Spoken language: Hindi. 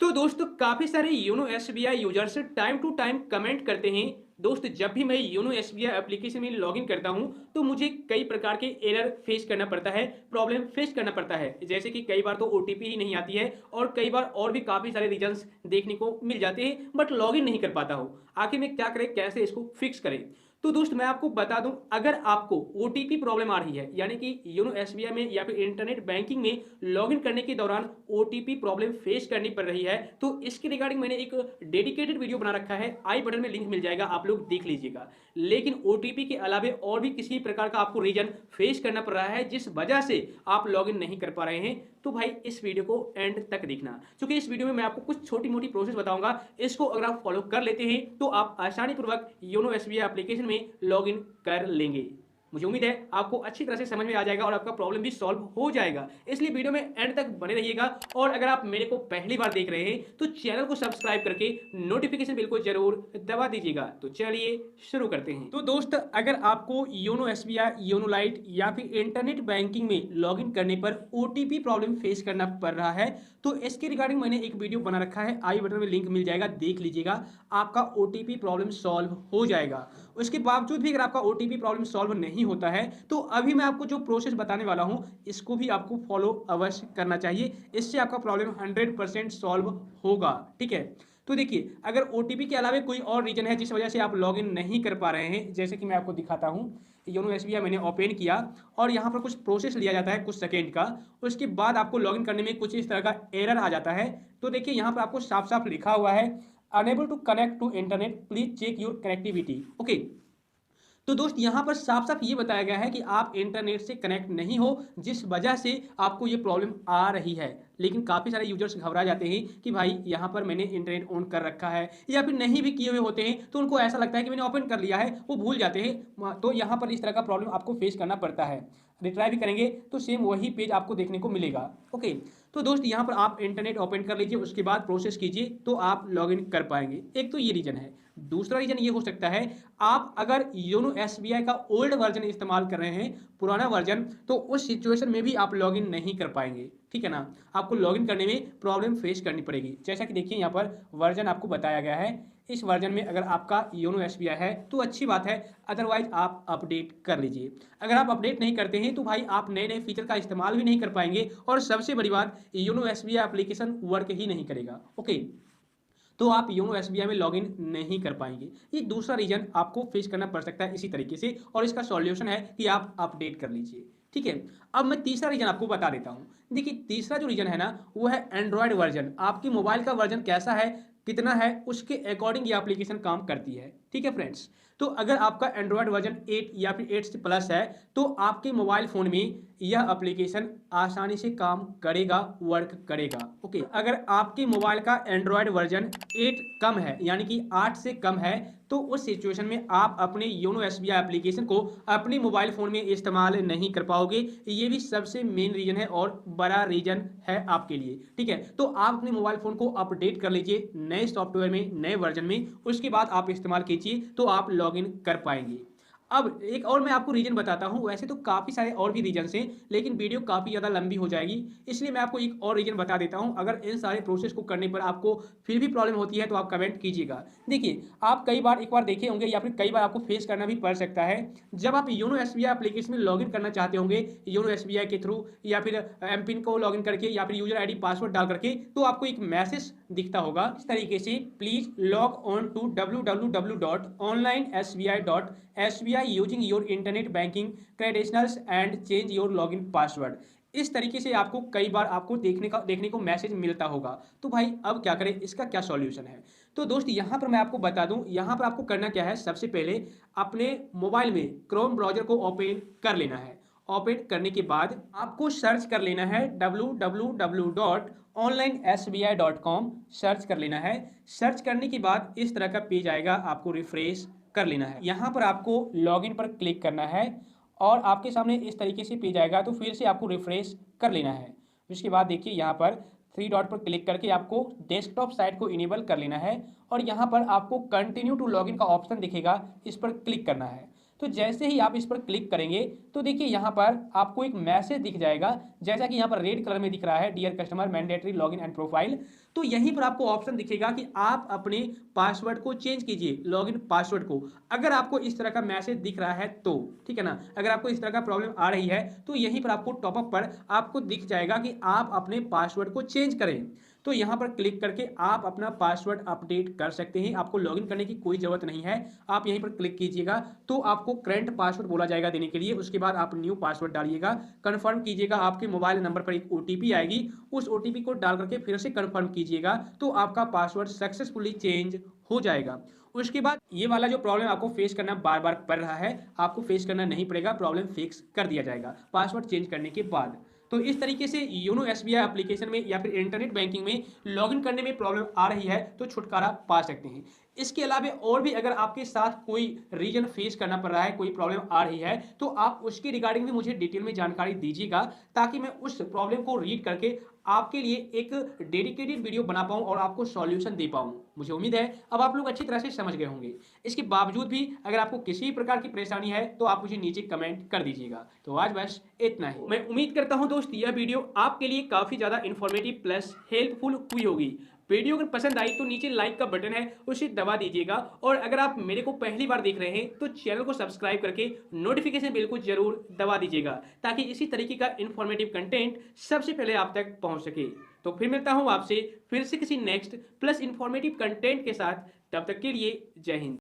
तो दोस्तों काफ़ी सारे YONO SBI users time to time comment करते हैं। दोस्त जब भी मैं योनो एसबीआई एप्लीकेशन में लॉगिन करता हूं तो मुझे कई प्रकार के एरर फेस करना पड़ता है, प्रॉब्लम फेस करना पड़ता है। जैसे कि कई बार तो ओटीपी ही नहीं आती है और कई बार और भी काफ़ी सारे रीजंस देखने को मिल जाते हैं, बट लॉगिन नहीं कर पाता हूं। आखिर में क्या करें, कैसे इसको फिक्स करें? तो दोस्त मैं आपको बता दूं, अगर आपको ओटीपी प्रॉब्लम आ रही है, यानी कि योनो एसबीआई में या फिर इंटरनेट बैंकिंग में लॉगिन करने के दौरान ओटीपी प्रॉब्लम फेस करनी पड़ रही है, तो इसके रिगार्डिंग मैंने एक डेडिकेटेड वीडियो बना रखा है। आई बटन में लिंक मिल जाएगा, आप लोग देख लीजिएगा। लेकिन ओटीपी के अलावे और भी किसी प्रकार का आपको रीजन फेस करना पड़ रहा है जिस वजह से आप लॉगिन नहीं कर पा रहे हैं, तो भाई इस वीडियो को एंड तक देखना, क्योंकि इस वीडियो में मैं आपको कुछ छोटी मोटी प्रोसेस बताऊंगा। इसको अगर आप फॉलो कर लेते हैं तो आप आसानी पूर्वक योनो एसबीआई एप्लीकेशन में लॉगिन कर लेंगे। मुझे उम्मीद है आपको अच्छी तरह से समझ में आ जाएगा और आपका प्रॉब्लम भी सॉल्व हो जाएगा। इसलिए वीडियो में एंड तक बने रहिएगा। और अगर आप मेरे को पहली बार देख रहे हैं तो चैनल को सब्सक्राइब करके नोटिफिकेशन बिल को जरूर दबा दीजिएगा। तो चलिए शुरू करते हैं। तो दोस्त, अगर आपको योनो एसबीआई, योनो लाइट या फिर इंटरनेट बैंकिंग में लॉगिन करने पर ओटीपी प्रॉब्लम फेस करना पड़ रहा है, तो इसके रिगार्डिंग मैंने एक वीडियो बना रखा है। आई बटन में लिंक मिल जाएगा, देख लीजिएगा। आपका ओटीपी प्रॉब्लम सॉल्व हो जाएगा। उसके बावजूद भी अगर आपका ओटीपी प्रॉब्लम सॉल्व नहीं होता है तो अभी मैं आपको जो प्रोसेस बताने वाला हूं इसको भी आपको फॉलो अवश्य करना चाहिए। इससे आपका प्रॉब्लम 100% सॉल्व होगा। ठीक है, तो देखिए, अगर ओटीपी के अलावा कोई और रीजन है जिस वजह से आप लॉगिन नहीं कर पा रहे हैं, जैसे कि मैं आपको दिखाता हूं। योनो एसबीआई मैंने ओपन किया और यहाँ पर कुछ प्रोसेस लिया जाता है कुछ सेकेंड का। उसके बाद आपको लॉगिन करने में कुछ इस तरह का एरर आ जाता है। तो देखिए, यहाँ पर आपको साफ साफ लिखा हुआ है, unable to connect to internet, please check your connectivity. Okay, तो दोस्त यहाँ पर साफ साफ ये बताया गया है कि आप इंटरनेट से कनेक्ट नहीं हो, जिस वजह से आपको ये प्रॉब्लम आ रही है। लेकिन काफ़ी सारे यूजर्स घबरा जाते हैं कि भाई यहाँ पर मैंने इंटरनेट ऑन कर रखा है, या फिर नहीं भी किए हुए होते हैं तो उनको ऐसा लगता है कि मैंने ओपन कर लिया है, वो भूल जाते हैं। तो यहाँ पर इस तरह का प्रॉब्लम आपको फेस करना पड़ता है। रिट्राई भी करेंगे तो सेम वही पेज आपको देखने को मिलेगा। ओके, तो दोस्त यहाँ पर आप इंटरनेट ओपन कर लीजिए, उसके बाद प्रोसेस कीजिए तो आप लॉगिन कर पाएंगे। एक तो ये रीजन है। दूसरा रीजन ये हो सकता है, आप अगर योनो एसबीआई का ओल्ड वर्जन इस्तेमाल कर रहे हैं, पुराना वर्जन, तो उस सिचुएशन में भी आप लॉगिन नहीं कर पाएंगे। ठीक है ना, आपको लॉगिन करने में प्रॉब्लम फेस करनी पड़ेगी। जैसा कि देखिए, यहाँ पर वर्जन आपको बताया गया है। इस वर्जन में अगर आपका योनो एसबीआई है तो अच्छी बात है, अदरवाइज आप अपडेट कर लीजिए। अगर आप अपडेट नहीं करते हैं तो भाई आप नए नए फीचर का इस्तेमाल भी नहीं कर पाएंगे, और सबसे बड़ी बात, योनो एसबीआई एप्लीकेशन वर्क ही नहीं करेगा। ओके, तो आप योनो एसबीआई में लॉगिन नहीं कर पाएंगे। ये दूसरा रीजन आपको फेस करना पड़ सकता है इसी तरीके से, और इसका सॉल्यूशन है कि आप अपडेट कर लीजिए। ठीक है, अब मैं तीसरा रीजन आपको बता देता हूं। देखिए, तीसरा जो रीजन है ना, वो है एंड्रॉयड वर्जन। आपकी मोबाइल का वर्जन कैसा है, कितना है, उसके अकॉर्डिंग ये एप्लीकेशन काम करती है। ठीक है फ्रेंड्स, तो अगर आपका एंड्रॉयड वर्जन 8 या फिर 8 से प्लस है तो आपके मोबाइल फोन में यह एप्लीकेशन आसानी से काम करेगा, वर्क करेगा। ओके, अगर आपके मोबाइल का एंड्रॉयड वर्जन 8 कम है, यानी कि 8 से कम है, तो उस सिचुएशन में आप अपने योनो एसबीआई एप्लीकेशन को अपने मोबाइल फोन में इस्तेमाल नहीं कर पाओगे। ये भी सबसे मेन रीजन है और बड़ा रीजन है आपके लिए। ठीक है, तो आप अपने मोबाइल फोन को अपडेट कर लीजिए नए सॉफ्टवेयर में, नए वर्जन में, उसके बाद आप इस्तेमाल कीजिए तो आप लॉगिन कर पाएंगे। अब एक और मैं आपको रीजन बताता हूं। वैसे तो काफ़ी सारे और भी रीजन हैं, लेकिन वीडियो काफ़ी ज़्यादा लंबी हो जाएगी, इसलिए मैं आपको एक और रीजन बता देता हूं। अगर इन सारे प्रोसेस को करने पर आपको फिर भी प्रॉब्लम होती है तो आप कमेंट कीजिएगा। देखिए, आप कई बार एक बार देखे होंगे या फिर कई बार आपको फेस करना भी पड़ सकता है, जब आप योनो एसबीआई एप्लीकेशन में लॉगिन करना चाहते होंगे योनो एसबीआई के थ्रू, या फिर एम पिन को लॉगिन करके, या फिर यूजर आईडी पासवर्ड डाल करके, तो आपको एक मैसेज दिखता होगा इस तरीके से, please log on to www.onlinesbi.sbi using your internet banking credentials and change your login password. इस तरीके से आपको कई बार आपको देखने को मैसेज मिलता होगा। तो भाई अब क्या करें, इसका क्या सॉल्यूशन है? तो दोस्त, यहाँ पर मैं आपको बता दूं, यहाँ पर आपको करना क्या है, सबसे पहले अपने मोबाइल में क्रोम ब्राउजर को ओपन कर लेना है। ओपन करने के बाद आपको सर्च कर लेना है www.onlinesbi.com, सर्च कर लेना है। सर्च करने के बाद इस तरह का पेज आएगा, आपको रिफ्रेश कर लेना है। यहाँ पर आपको लॉगिन पर क्लिक करना है और आपके सामने इस तरीके से पेज आएगा, तो फिर से आपको रिफ्रेश कर लेना है। उसके बाद देखिए, यहाँ पर थ्री डॉट पर क्लिक करके आपको डेस्कटॉप साइट को इनेबल कर लेना है, और यहाँ पर आपको कंटिन्यू टू लॉगिन का ऑप्शन दिखेगा, इस पर क्लिक करना है। तो जैसे ही आप इस पर क्लिक करेंगे तो देखिए यहाँ पर आपको एक मैसेज दिख जाएगा, जैसा कि यहाँ पर रेड कलर में दिख रहा है, dear customer mandatory login and profile. तो यहीं पर आपको ऑप्शन दिखेगा कि आप अपने पासवर्ड को चेंज कीजिए, लॉगिन पासवर्ड को। अगर आपको इस तरह का मैसेज दिख रहा है तो ठीक है ना, अगर आपको इस तरह का प्रॉब्लम आ रही है तो यहीं पर आपको टॉपअप पर आपको दिख जाएगा कि आप अपने पासवर्ड को चेंज करें। तो यहाँ पर क्लिक करके आप अपना पासवर्ड अपडेट कर सकते हैं, आपको लॉगिन करने की कोई जरूरत नहीं है। आप यहीं पर क्लिक कीजिएगा तो आपको करंट पासवर्ड बोला जाएगा देने के लिए, उसके बाद आप न्यू पासवर्ड डालिएगा, कंफर्म कीजिएगा, आपके मोबाइल नंबर पर एक ओटीपी आएगी, उस ओटीपी को डाल करके फिर से कंफर्म कीजिएगा तो आपका पासवर्ड सक्सेसफुली चेंज हो जाएगा। उसके बाद ये वाला जो प्रॉब्लम आपको फेस करना बार बार पड़ रहा है, आपको फेस करना नहीं पड़ेगा, प्रॉब्लम फिक्स कर दिया जाएगा पासवर्ड चेंज करने के बाद। तो इस तरीके से योनो एसबीआई एप्लीकेशन में या फिर इंटरनेट बैंकिंग में लॉगिन करने में प्रॉब्लम आ रही है तो छुटकारा पा सकते हैं। इसके अलावा और भी अगर आपके साथ कोई रीजन फेस करना पड़ रहा है, कोई प्रॉब्लम आ रही है, तो आप उसके रिगार्डिंग भी मुझे डिटेल में जानकारी दीजिएगा, ताकि मैं उस प्रॉब्लम को रीड करके आपके लिए एक डेडिकेटेड वीडियो बना पाऊं और आपको सॉल्यूशन दे पाऊं। मुझे उम्मीद है अब आप लोग अच्छी तरह से समझ गए होंगे। इसके बावजूद भी अगर आपको किसी प्रकार की परेशानी है तो आप मुझे नीचे कमेंट कर दीजिएगा। तो आज बस इतना ही। मैं उम्मीद करता हूं दोस्त यह वीडियो आपके लिए काफी ज्यादा इन्फॉर्मेटिव प्लस हेल्पफुल हुई होगी। वीडियो अगर पसंद आई तो नीचे लाइक का बटन है उसे दबा दीजिएगा, और अगर आप मेरे को पहली बार देख रहे हैं तो चैनल को सब्सक्राइब करके नोटिफिकेशन बेल को जरूर दबा दीजिएगा, ताकि इसी तरीके का इन्फॉर्मेटिव कंटेंट सबसे पहले आप तक पहुंच सके। तो फिर मिलता हूं आपसे फिर से किसी नेक्स्ट प्लस इन्फॉर्मेटिव कंटेंट के साथ, तब तक के लिए जय हिंद।